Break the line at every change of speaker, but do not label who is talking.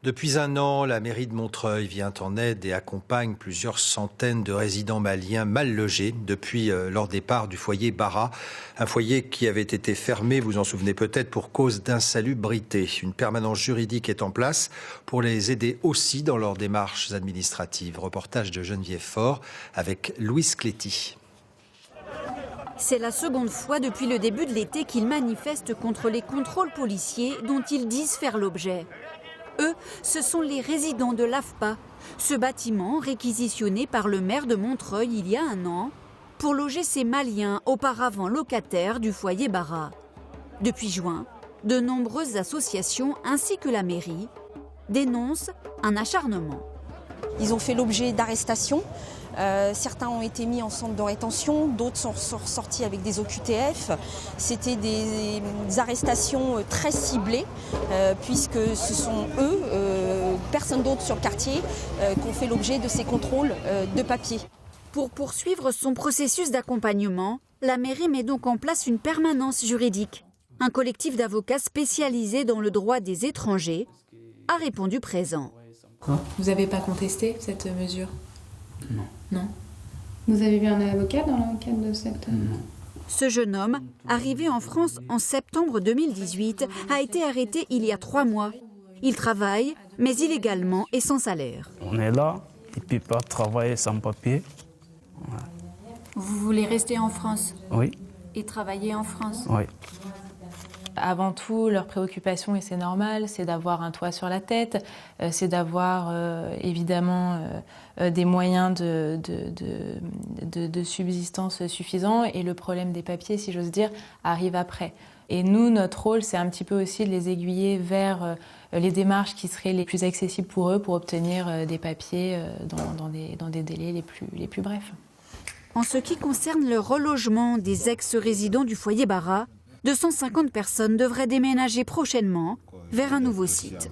Depuis un an, la mairie de Montreuil vient en aide et accompagne plusieurs centaines de résidents maliens mal logés depuis leur départ du foyer Bara. Un foyer qui avait été fermé, vous en souvenez peut-être, pour cause d'insalubrité. Une permanence juridique est en place pour les aider aussi dans leurs démarches administratives. Reportage de Geneviève Faure avec Louise Cléty.
C'est la seconde fois depuis le début de l'été qu'ils manifestent contre les contrôles policiers dont ils disent faire l'objet. Eux, ce sont les résidents de l'AFPA, ce bâtiment réquisitionné par le maire de Montreuil il y a un an pour loger ces Maliens auparavant locataires du foyer Bara. Depuis juin, de nombreuses associations ainsi que la mairie dénoncent un acharnement.
Ils ont fait l'objet d'arrestations. Certains ont été mis en centre de rétention, d'autres sont sortis avec des OQTF. C'était des arrestations très ciblées, puisque ce sont eux, personne d'autre sur le quartier, qui ont fait l'objet de ces contrôles de papier.
Pour poursuivre son processus d'accompagnement, la mairie met donc en place une permanence juridique. Un collectif d'avocats spécialisés dans le droit des étrangers a répondu présent.
Vous n'avez pas contesté cette mesure ? Non.
Vous avez vu un avocat dans le cadre de cette...
Non.
Ce jeune homme, arrivé en France en septembre 2018, a été arrêté il y a 3 mois. Il travaille, mais illégalement et sans salaire.
On est là, il ne peut pas travailler sans papier. Ouais.
Vous voulez rester en France ?
Oui.
Et travailler en France ?
Oui.
Avant tout, leur préoccupation, et c'est normal, c'est d'avoir un toit sur la tête, c'est d'avoir évidemment des moyens de subsistance suffisants. Et le problème des papiers, si j'ose dire, arrive après. Et nous, notre rôle, c'est un petit peu aussi de les aiguiller vers les démarches qui seraient les plus accessibles pour eux pour obtenir des papiers dans des délais les plus brefs.
En ce qui concerne le relogement des ex-résidents du foyer Bara, 250 personnes devraient déménager prochainement vers un nouveau site.